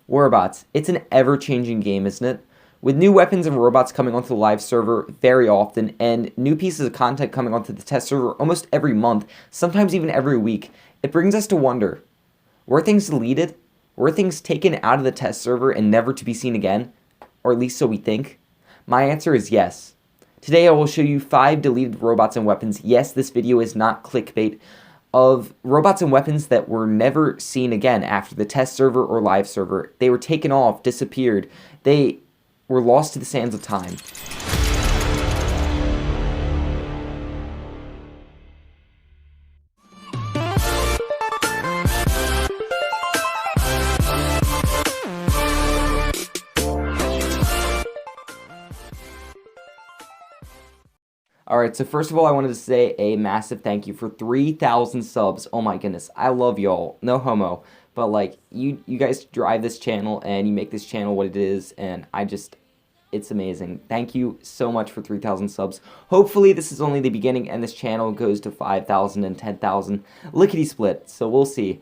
Robots. It's an ever-changing game, isn't it? With new weapons and robots coming onto the live server very often, and new pieces of content coming onto the test server almost every month, sometimes even every week, it brings us to wonder, were things deleted? Were things taken out of the test server and never to be seen again? Or at least so we think? My answer is yes. Today I will show you 5 deleted robots and weapons. Yes, this video is not clickbait, of robots and weapons that were never seen again after the test server or live server. They were taken off, disappeared. They were lost to the sands of time. Alright, so first of all, I wanted to say a massive thank you for 3,000 subs. Oh my goodness, I love y'all. No homo. But, like, you guys drive this channel, and you make this channel what it is, and it's amazing. Thank you so much for 3,000 subs. Hopefully, this is only the beginning, and this channel goes to 5,000 and 10,000. Lickety-split, so we'll see.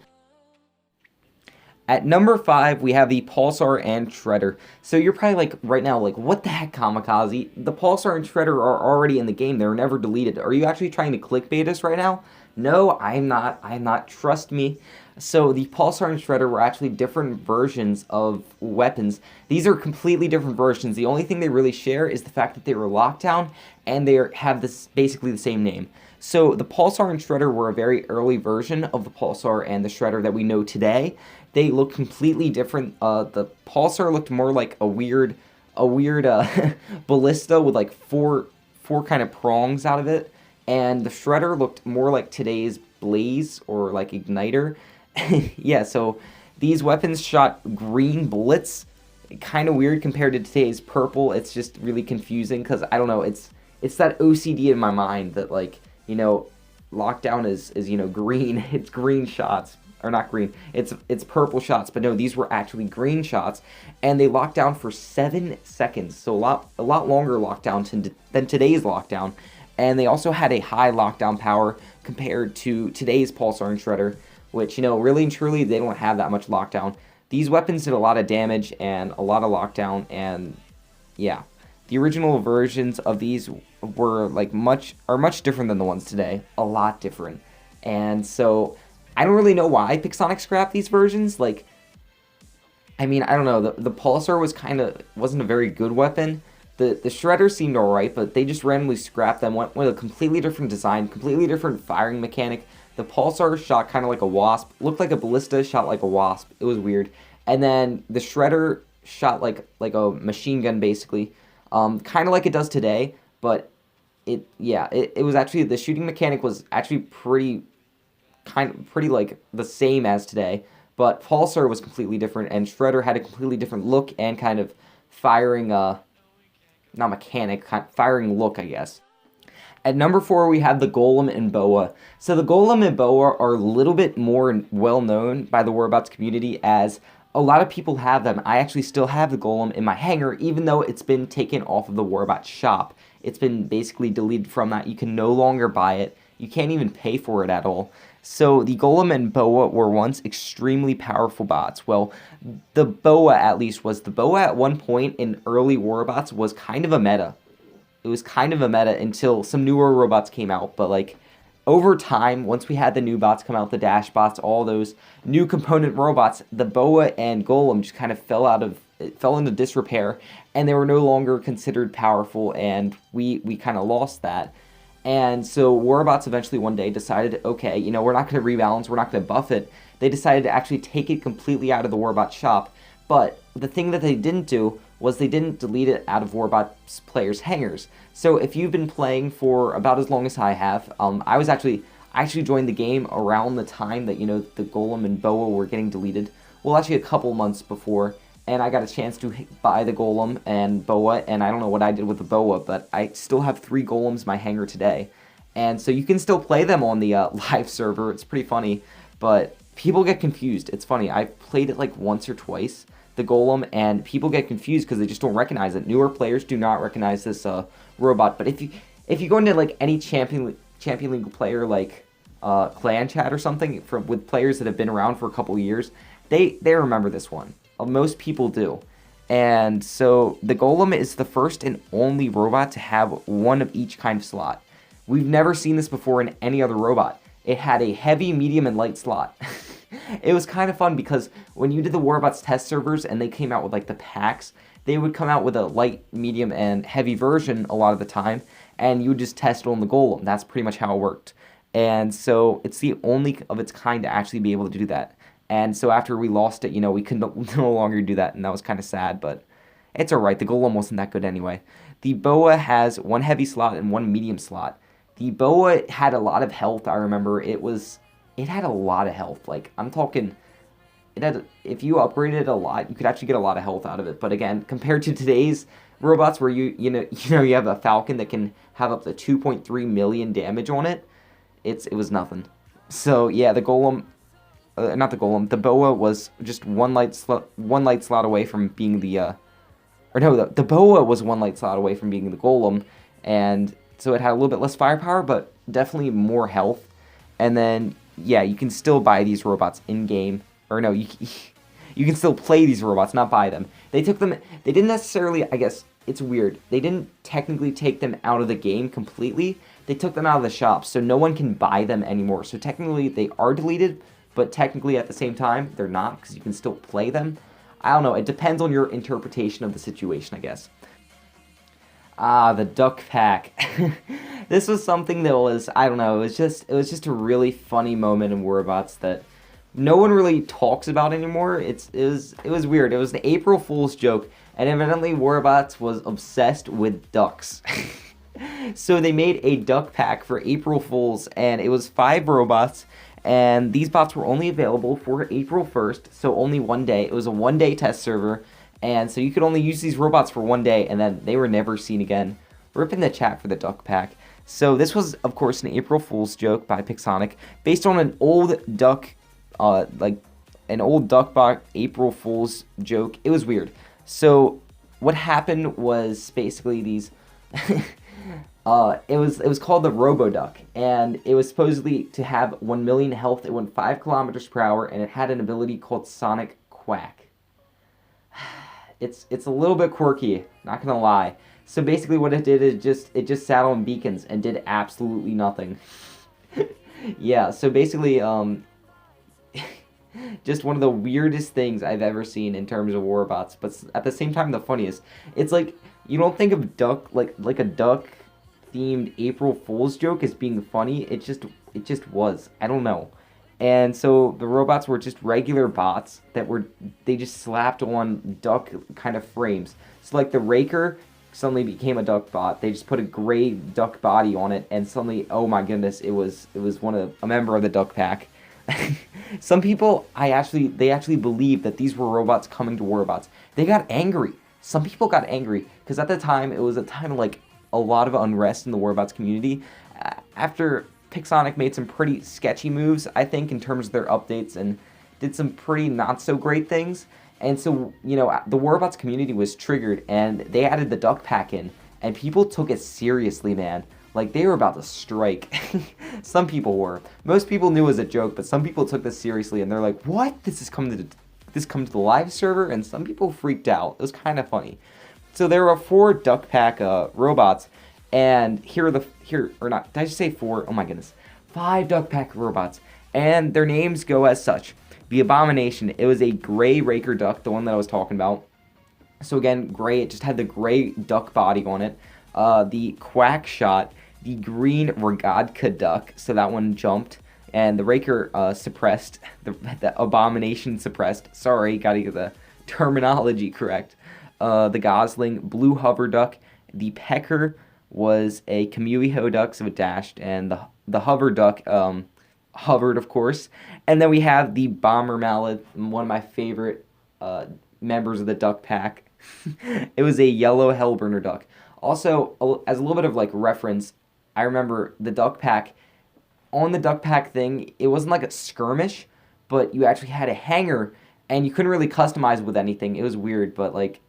At number 5, we have the Pulsar and Shredder. So you're probably like, right now, like, what the heck, Kamikaze? The Pulsar and Shredder are already in the game. They were never deleted. Are you actually trying to clickbait us right now? No, I'm not. I'm not. Trust me. So the Pulsar and Shredder were actually different versions of weapons. These are completely different versions. The only thing they really share is the fact that they were locked down, and they have this basically the same name. So the Pulsar and Shredder were a very early version of the Pulsar and the Shredder that we know today. They look completely different. The Pulsar looked more like a weird ballista with like four kind of prongs out of it, and the Shredder looked more like today's Blaze or like Igniter. Yeah, so these weapons shot green bullets. Kind of weird compared to today's purple. It's just really confusing because I don't know. It's that OCD in my mind that, like, you know, lockdown is you know, green. It's green shots. Or not green, it's purple shots, but no, these were actually green shots, and they locked down for 7 seconds, so a lot longer lockdown than today's lockdown, and they also had a high lockdown power compared to today's Pulsar and Shredder, which, you know, really and truly, they don't have that much lockdown. These weapons did a lot of damage and a lot of lockdown, and yeah, the original versions of these were like much different than the ones today, a lot different, and so I don't really know why Pixonic scrapped these versions. Like, I mean, I don't know. The Pulsar wasn't a very good weapon. The Shredder seemed alright, but they just randomly scrapped them. Went with a completely different design, completely different firing mechanic. The Pulsar shot kind of like a wasp. Looked like a ballista, shot like a wasp. It was weird. And then the Shredder shot like a machine gun, basically. Kind of like it does today, but it was actually, the shooting mechanic was actually pretty like the same as today, but Pulsar was completely different, and Shredder had a completely different look and kind of firing, not mechanic, firing look, I guess. At number 4, we have the Golem and Boa. So the Golem and Boa are a little bit more well known by the Robots community, as a lot of people have them. I actually still have the Golem in my hangar, even though it's been taken off of the Robots shop. It's been basically deleted from that. You can no longer buy it. You can't even pay for it at all. So the Golem and Boa were once extremely powerful bots. Well, the Boa at least was. The Boa at one point in early Warbots was kind of a meta. It was kind of a meta until some newer robots came out. But, like, over time, once we had the new bots come out, the dash bots, all those new component robots, the Boa and Golem just kind of fell into disrepair, and they were no longer considered powerful, and we kind of lost that. And so Warbots eventually one day decided, okay, you know, we're not going to rebalance, we're not going to buff it. They decided to actually take it completely out of the Warbot shop. But the thing that they didn't do was they didn't delete it out of Warbots players' hangars. So if you've been playing for about as long as I have, I actually joined the game around the time that, you know, the Golem and Boa were getting deleted. Well, actually a couple months before. And I got a chance to buy the Golem and Boa, and I don't know what I did with the Boa, but I still have 3 Golems in my hangar today. And so you can still play them on the live server. It's pretty funny, but people get confused. It's funny. I've played it like once or twice, the Golem, and people get confused because they just don't recognize it. Newer players do not recognize this robot. But if you go into like any Champion League player, like clan chat or something with players that have been around for a couple years, they remember this one. Most people do. And so the Golem is the first and only robot to have one of each kind of slot. We've never seen this before in any other robot. It had a heavy, medium, and light slot. It was kind of fun because when you did the Warbots test servers and they came out with like the packs, they would come out with a light, medium, and heavy version a lot of the time, and you would just test it on the Golem. That's pretty much how it worked. And so it's the only of its kind to actually be able to do that. And so after we lost it, you know, we could no longer do that, and that was kind of sad, but it's alright. The Golem wasn't that good anyway. The Boa has one heavy slot and one medium slot. The Boa had a lot of health, I remember. It had a lot of health. Like, I'm talking, if you upgraded it a lot, you could actually get a lot of health out of it. But again, compared to today's robots where you have a Falcon that can have up to 2.3 million damage on it, it was nothing. So yeah, the Golem, not the Golem, the Boa was just one light slot away from being the Boa was one light slot away from being the Golem, and so it had a little bit less firepower, but definitely more health. And then, yeah, you can still buy these robots in-game. Or no, you can still play these robots, not buy them. They didn't necessarily, I guess, it's weird. They didn't technically take them out of the game completely. They took them out of the shop, so no one can buy them anymore. So technically, they are deleted, but technically at the same time, they're not, because you can still play them. I don't know, it depends on your interpretation of the situation, I guess. Ah, the duck pack. This was something that was, I don't know, it was just a really funny moment in Warbots that no one really talks about anymore. It was weird. It was the April Fool's joke, and evidently Warbots was obsessed with ducks. So they made a duck pack for April Fools, and it was 5 robots, and these bots were only available for April 1st, so only one day. It was a one-day test server, and so you could only use these robots for one day, and then they were never seen again. Rip in the chat for the duck pack. So this was, of course, an April Fool's joke by Pixonic, based on an old duck, an old duckbot April Fool's joke. It was weird. So what happened was basically these. It was called the roboduck, and it was supposedly to have 1 million health. It went 5 kilometers per hour, and it had an ability called Sonic Quack. It's a little bit quirky, not gonna lie. So basically what it did is it just sat on beacons and did absolutely nothing. Yeah, so basically just one of the weirdest things I've ever seen in terms of Warbots, but at the same time the funniest. It's like you don't think of duck like a duck themed April Fool's joke as being funny. It just was. I don't know. And so the robots were just regular bots they just slapped on duck kind of frames. So like the Raker suddenly became a duck bot. They just put a gray duck body on it, and suddenly, oh my goodness, it was a member of the duck pack. Some people they actually believed that these were robots coming to Warbots. They got angry. Some people got angry because at the time it was a time of like a lot of unrest in the Warbots community. After Pixonic made some pretty sketchy moves, I think, in terms of their updates, and did some pretty not so great things. And so, you know, the Warbots community was triggered, and they added the duck pack in, and people took it seriously, man. Like, they were about to strike. Some people were. Most people knew it was a joke, but some people took this seriously, and they're like, what? This come to the live server? And some people freaked out. It was kind of funny. So there are 4 duck pack robots, and did I just say 4? Oh my goodness. 5 duck pack robots, and their names go as such. The Abomination, it was a gray Raker duck, the one that I was talking about. So again, gray, it just had the gray duck body on it. The Quack Shot, the green Rogodka duck, so that one jumped. And the Raker suppressed, the Abomination suppressed. Sorry, gotta get the terminology correct. The Gosling, blue hover duck. The Pecker was a Kamuiho duck, so it dashed. And the hover duck hovered, of course. And then we have the Bomber Mallet, one of my favorite members of the duck pack. It was a yellow Hellburner duck. Also, as a little bit of like reference, I remember the duck pack. On the duck pack thing, it wasn't like a skirmish, but you actually had a hanger, and you couldn't really customize with anything. It was weird, but like,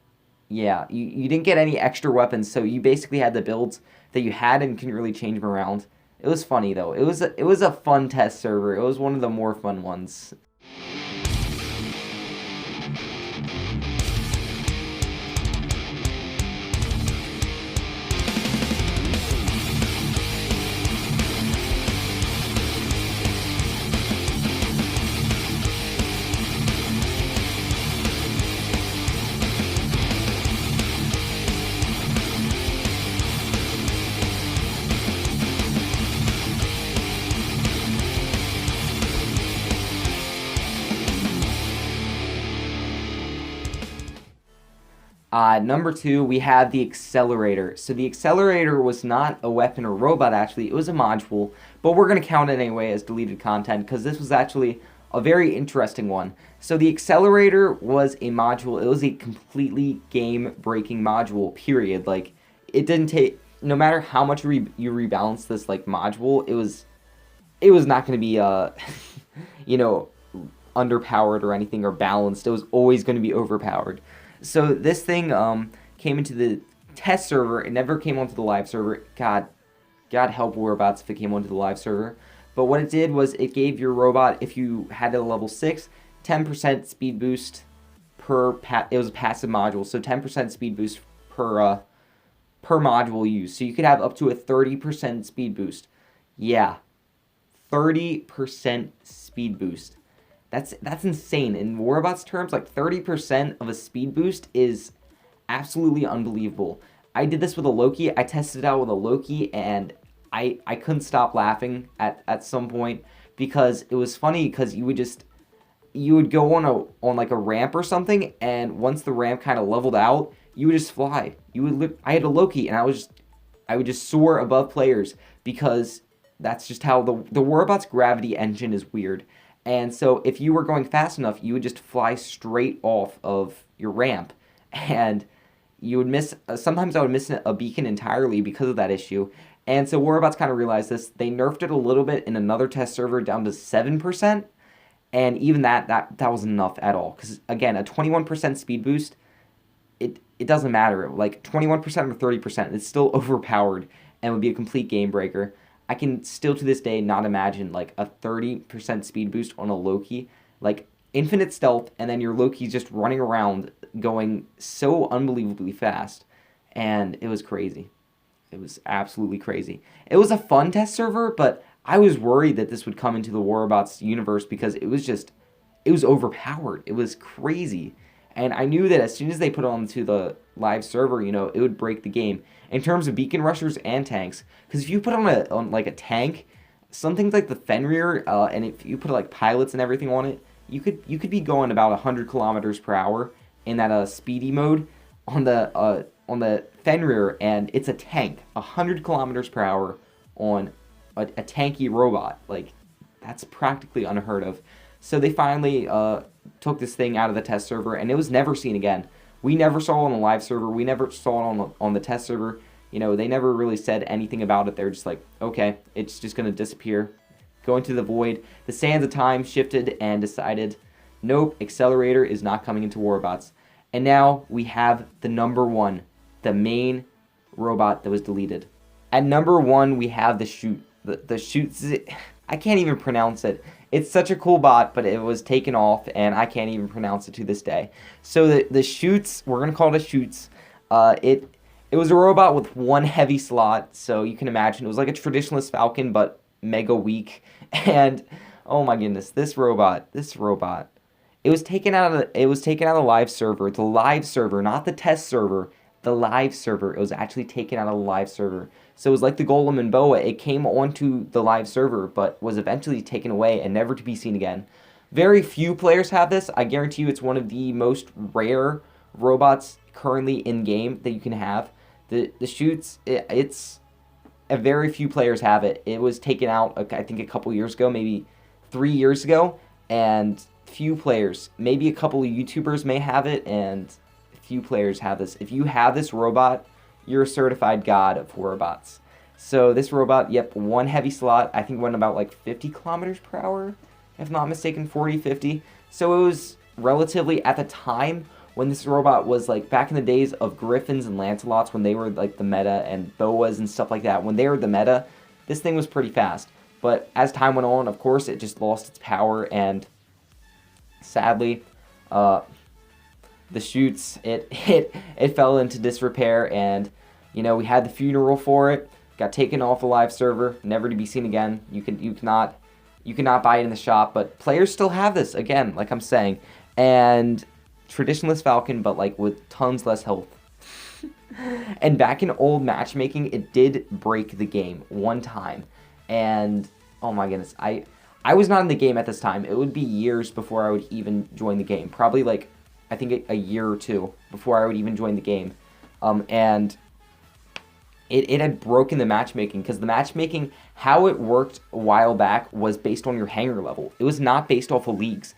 yeah, you didn't get any extra weapons, so you basically had the builds that you had and couldn't really change them around. It was funny though. It was a fun test server. It was one of the more fun ones. Number 2, we have the Accelerator. So the Accelerator was not a weapon or robot, actually. It was a module, but we're going to count it anyway as deleted content because this was actually a very interesting one. So the Accelerator was a module. It was a completely game-breaking module, period. Like, it didn't take... No matter how much you rebalance this, like, module, it was not going to be, you know, underpowered or anything or balanced. It was always going to be overpowered. So this thing came into the test server. It never came onto the live server. God help robots if it came onto the live server. But what it did was it gave your robot, if you had it at level 6, 10% speed boost per... It was a passive module, so 10% speed boost per module used. So you could have up to a 30% speed boost. Yeah, 30% speed boost. That's insane. In Robots terms, like 30% of a speed boost is absolutely unbelievable. I did this with a Loki. I tested it out with a Loki, and I couldn't stop laughing at some point because it was funny because you would go on like a ramp or something, and once the ramp kind of leveled out, you would just fly. I had a Loki, and I would just soar above players because that's just how the Robots gravity engine is weird. And so if you were going fast enough, you would just fly straight off of your ramp. And you would miss... sometimes I would miss a beacon entirely because of that issue. And so Robots kind of realized this. They nerfed it a little bit in another test server down to 7%. And even that wasn't enough at all. Because, again, a 21% speed boost, it doesn't matter. Like, 21% or 30%, it's still overpowered and would be a complete game breaker. I can still to this day not imagine like a 30% speed boost on a Loki, like infinite stealth, and then your Loki's just running around going so unbelievably fast, and it was crazy. It was absolutely crazy. It was a fun test server, but I was worried that this would come into the Robots universe because it was overpowered. It was crazy. And I knew that as soon as they put it onto the live server, you know, it would break the game. In terms of beacon rushers and tanks, because if you put on like a tank, some things like the Fenrir, and if you put like pilots and everything on it, you could be going about 100 kilometers per hour in that speedy mode on the Fenrir, and it's a tank, 100 kilometers per hour on a tanky robot. Like, that's practically unheard of. So they finally took this thing out of the test server, and it was never seen again. We never saw it on the live server. We never saw it on the test server. You know, they never really said anything about it. They're just like, okay, it's just going to disappear, go into the void. The sands of time shifted and decided, nope, Accelerator is not coming into Robots. And now we have the number 1, the main robot that was deleted. At number 1, we have the Schutze. I can't even pronounce it. It's such a cool bot, but it was taken off, and I can't even pronounce it to this day. So the Schutze, we're going to call it a Schutze. It was a robot with 1 heavy slot, so you can imagine it was like a traditionalist Falcon, but mega weak. And, oh my goodness, this robot. It was taken out of the live server. The live server, not the test server. The live server. It was actually taken out of the live server. So it was like the Golem Boa. It came onto the live server, but was eventually taken away and never to be seen again. Very few players have this. I guarantee you it's one of the most rare robots currently in-game that you can have. The Schutze, it's a very few players have it. It was taken out, I think, a couple years ago, maybe 3 years ago, and few players. Maybe a couple of YouTubers may have it, and few players have this. If you have this robot, you're a certified god of robots. So this robot, yep, 1 heavy slot. I think went about like 50 kilometers per hour, if not mistaken, 40, 50. So it was relatively, at the time, when this robot was like back in the days of Griffins and Lancelots, when they were like the meta, and Boas and stuff like that, when they were the meta, this thing was pretty fast. But as time went on, of course, it just lost its power, and sadly, the Schutze, it fell into disrepair, and you know, we had the funeral for it, got taken off the live server, never to be seen again. You cannot buy it in the shop, but players still have this, again, like I'm saying, and traditionalist Falcon, but like with tons less health. And back in old matchmaking, it did break the game 1 time, and oh my goodness, I was not in the game at this time. It would be years before I would even join the game, probably like I think a year or two before I would even join the game. And it had broken the matchmaking, because the matchmaking, how it worked a while back, was based on your hanger level. It was not based off of leagues.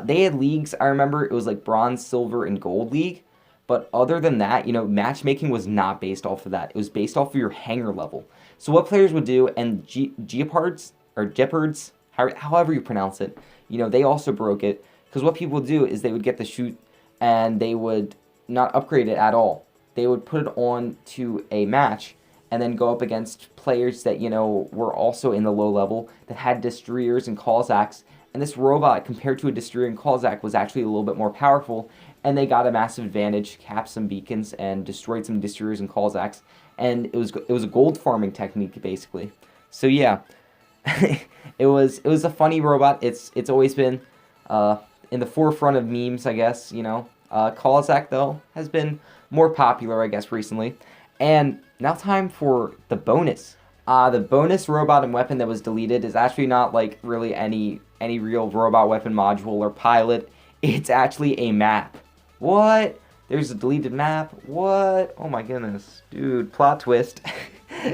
They had leagues, I remember, it was like bronze, silver, and gold league. But other than that, matchmaking was not based off of that. It was based off of your hanger level. So what players would do, and Geopards, or Jeopards, however you pronounce it, they also broke it. Because what people would do is they would get the shoot, and they would not upgrade it at all. They would put it on to a match and then go up against players that, were also in the low level, that had destroyers and Cosacks. And this robot, compared to a destroyer and Cossack, was actually a little bit more powerful. And they got a massive advantage, capped some beacons, and destroyed some destroyers and Cossacks. And it was a gold farming technique, basically. So yeah, it was a funny robot. It's always been in the forefront of memes, I guess. Cossack, though, has been more popular, I guess, recently. And now time for the bonus. The bonus robot and weapon that was deleted is actually not like really any real robot weapon module or pilot. It's actually a map. What? There's a deleted map? What? Oh my goodness. Dude, plot twist.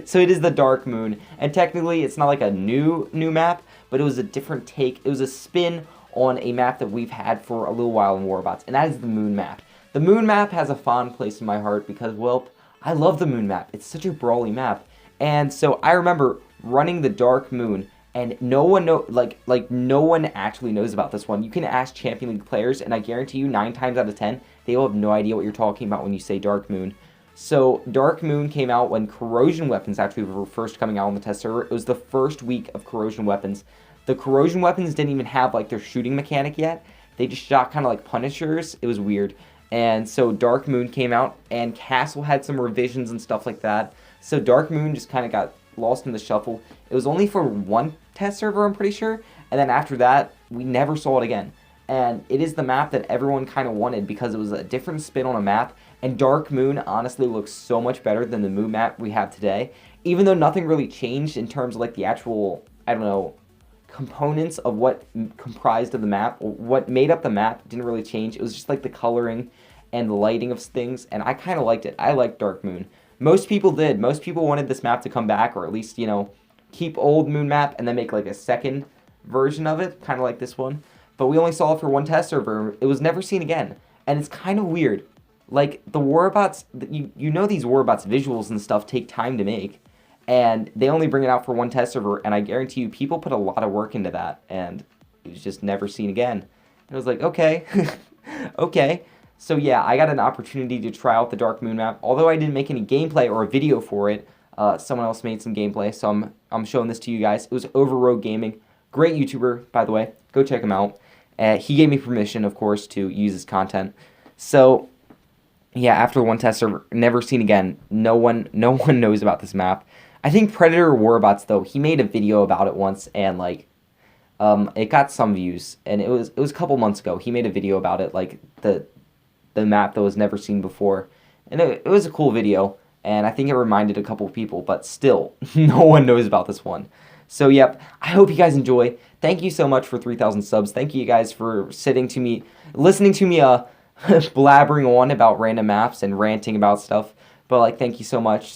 So it is the Dark Moon. And technically it's not like a new map, but it was a different take. It was a spin on a map that we've had for a little while in Warbots, and that is the Moon map. The Moon map has a fond place in my heart because, well, I love the Moon map. It's such a brawly map. And so I remember running the Dark Moon, and no one no one actually knows about this one. You can ask Champion League players, and I guarantee you 9 times out of 10, they will have no idea what you're talking about when you say Dark Moon. So Dark Moon came out when corrosion weapons actually were first coming out on the test server. It was the first week of corrosion weapons. The corrosion weapons didn't even have like their shooting mechanic yet. They just shot kind of like Punishers. It was weird. And so Dark Moon came out, and Castle had some revisions and stuff like that. So Dark Moon just kind of got lost in the shuffle. It was only for one test server, I'm pretty sure. And then after that, we never saw it again. And it is the map that everyone kind of wanted because it was a different spin on a map. And Dark Moon honestly looks so much better than the Moon map we have today. Even though nothing really changed in terms of like the actual, I don't know, components of what comprised of the map, what made up the map didn't really change. It was just like the coloring and the lighting of things, and I kind of liked it. I liked Dark Moon. Most people did. Most people wanted this map to come back, or at least, keep old Moon map and then make like a second version of it, kind of like this one. But we only saw it for one test server. It was never seen again, and it's kind of weird. Like, the Warbots, these Warbots visuals and stuff take time to make. And they only bring it out for one test server, and I guarantee you people put a lot of work into that, and it was just never seen again. And I was like, okay, okay. So yeah, I got an opportunity to try out the Dark Moon map. Although I didn't make any gameplay or a video for it, someone else made some gameplay, so I'm showing this to you guys. It was Overroad Gaming. Great YouTuber, by the way. Go check him out. He gave me permission, of course, to use his content. So yeah, after one test server, never seen again. No one knows about this map. I think Predator Warbots, though, he made a video about it once, and like, it got some views, and it was a couple months ago. He made a video about it, like the map that was never seen before, and it was a cool video, and I think it reminded a couple people, but still, no one knows about this one. So yep, I hope you guys enjoy. Thank you so much for 3,000 subs. Thank you guys for listening to me blabbering on about random maps and ranting about stuff. But like, thank you so much.